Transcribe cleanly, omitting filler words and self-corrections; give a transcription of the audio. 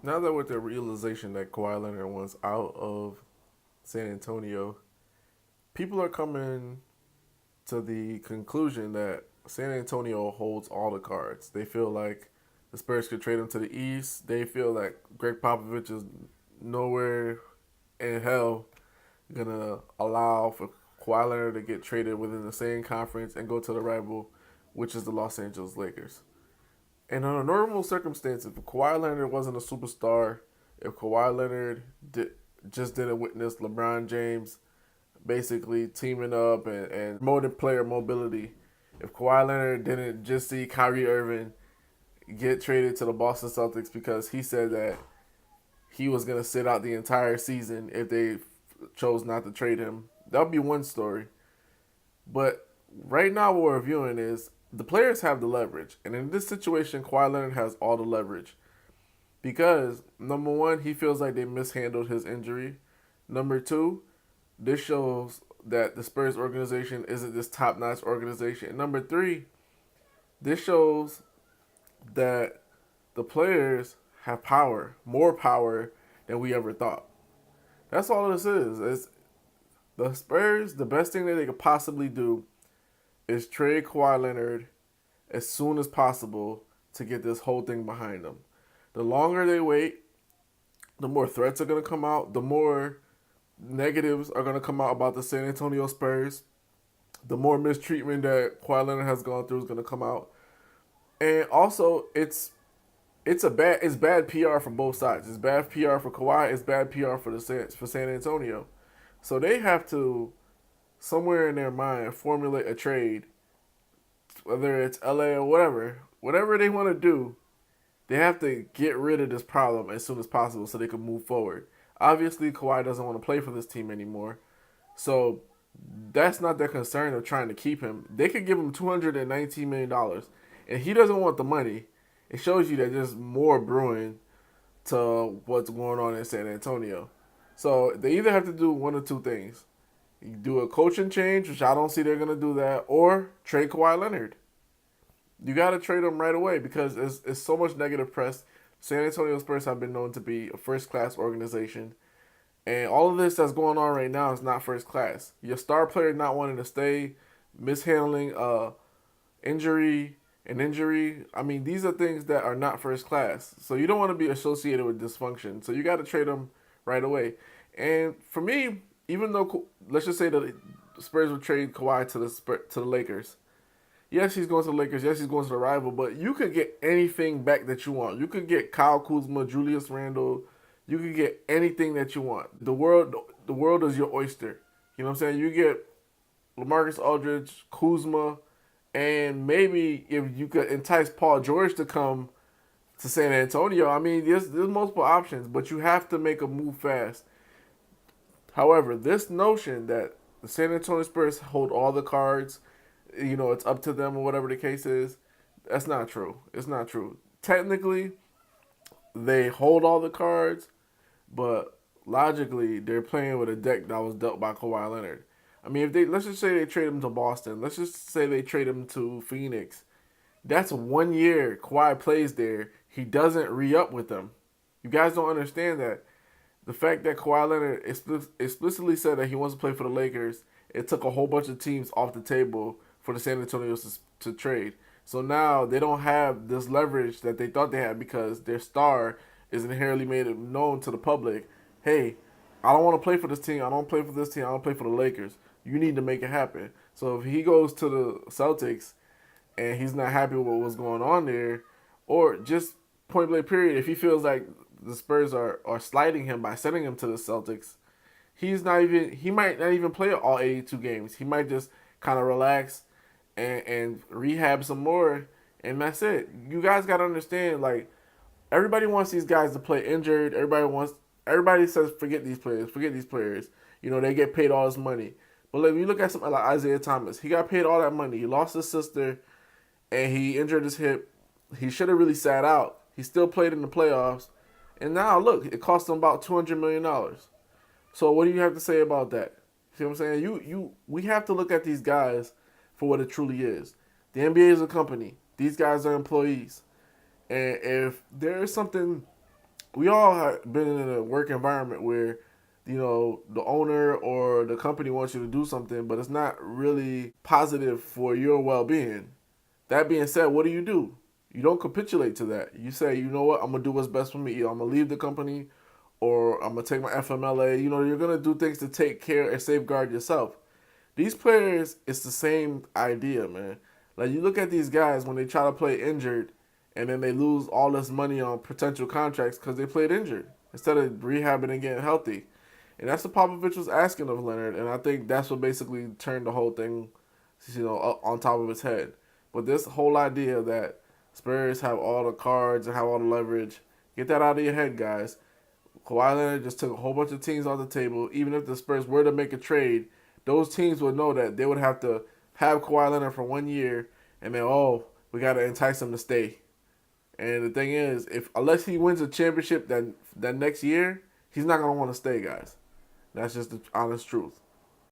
Now that with the realization that Kawhi Leonard wants out of San Antonio, people are coming to the conclusion that San Antonio holds all the cards. They feel like the Spurs could trade him to the East. They feel that Greg Popovich is nowhere in hell gonna allow for Kawhi Leonard to get traded within the same conference and go to the rival, which is the Los Angeles Lakers. And under normal circumstances, if Kawhi Leonard wasn't a superstar, if Kawhi Leonard just didn't witness LeBron James basically teaming up and promoting player mobility, if Kawhi Leonard didn't just see Kyrie Irving get traded to the Boston Celtics because he said that he was going to sit out the entire season if they chose not to trade him, that would be one story. But right now, what we're viewing is the players have the leverage. And in this situation, Kawhi Leonard has all the leverage. Because, number one, he feels like they mishandled his injury. Number two, this shows that the Spurs organization isn't this top notch organization. And number three, this shows that the players have power, more power than we ever thought. That's all this is. It's the Spurs, the best thing that they could possibly do is trade Kawhi Leonard as soon as possible to get this whole thing behind them. The longer they wait, the more threats are going to come out, the more negatives are going to come out about the San Antonio Spurs, the more mistreatment that Kawhi Leonard has gone through is going to come out. And also, it's bad PR for both sides. It's bad PR for Kawhi. It's bad PR for San Antonio. So they have to somewhere in their mind formulate a trade, whether it's LA or whatever they want to do. They have to get rid of this problem as soon as possible so they can move forward. Obviously, Kawhi doesn't want to play for this team anymore, so that's not their concern of trying to keep him. They could give him $219 million, and he doesn't want the money. It shows you that there's more brewing to what's going on in San Antonio. So they either have to do one or two things: you do a coaching change, which I don't see they're gonna do that, or trade Kawhi Leonard. You got to trade him right away because it's so much negative press. San Antonio Spurs have been known to be a first class organization, and all of this that's going on right now is not first class. Your star player not wanting to stay, mishandling injury and injury. I mean, these are things that are not first class. So you don't want to be associated with dysfunction. So you got to trade him right away. And for me, even though let's just say that the Spurs would trade Kawhi to the Lakers. Yes, he's going to the Lakers. Yes, he's going to the rival. But you could get anything back that you want. You could get Kyle Kuzma, Julius Randle. You could get anything that you want. The world is your oyster. You know what I'm saying? You get LaMarcus Aldridge, Kuzma, and maybe if you could entice Paul George to come to San Antonio. I mean, there's multiple options, but you have to make a move fast. However, this notion that the San Antonio Spurs hold all the cards, it's up to them or whatever the case is, that's not true. It's not true. Technically, they hold all the cards, but logically, they're playing with a deck that was dealt by Kawhi Leonard. I mean, if they let's just say they trade him to Boston, let's just say they trade him to Phoenix. That's 1 year Kawhi plays there. He doesn't re-up with them. You guys don't understand that. The fact that Kawhi Leonard explicitly said that he wants to play for the Lakers, it took a whole bunch of teams off the table for the San Antonio to trade. So now they don't have this leverage that they thought they had because their star is inherently made it known to the public. Hey, I don't want to play for this team. I don't play for this team. I don't play for the Lakers. You need to make it happen. So if he goes to the Celtics and he's not happy with what's going on there, or just point blank period, if he feels like the Spurs are slighting him by sending him to the Celtics, he might not even play all 82 games. He might just kind of relax and rehab some more, and that's it. You guys got to understand, like, everybody wants these guys to play injured. Everybody says forget these players, forget these players. They get paid all this money. But if you look at something like Isaiah Thomas, he got paid all that money. He lost his sister, and he injured his hip. He should have really sat out. He still played in the playoffs, and now look, it cost him about $200 million. So what do you have to say about that? See what I'm saying? We have to look at these guys for what it truly is. The NBA is a company. These guys are employees. And if there is something we all have been in a work environment where, the owner or the company wants you to do something, but it's not really positive for your well-being. That being said, what do? You don't capitulate to that. You say, you know what, I'm gonna do what's best for me. Either I'm gonna leave the company, or I'm gonna take my FMLA. You're gonna do things to take care and safeguard yourself. These players, it's the same idea, man. Like, you look at these guys when they try to play injured, and then they lose all this money on potential contracts because they played injured instead of rehabbing and getting healthy. And that's what Popovich was asking of Leonard, and I think that's what basically turned the whole thing, up on top of his head. But this whole idea that Spurs have all the cards and have all the leverage, get that out of your head, guys. Kawhi Leonard just took a whole bunch of teams off the table. Even if the Spurs were to make a trade, those teams would know that they would have to have Kawhi Leonard for 1 year, and then, we got to entice him to stay. And the thing is, if unless he wins a championship that next year, he's not gonna want to stay, guys. That's just the honest truth.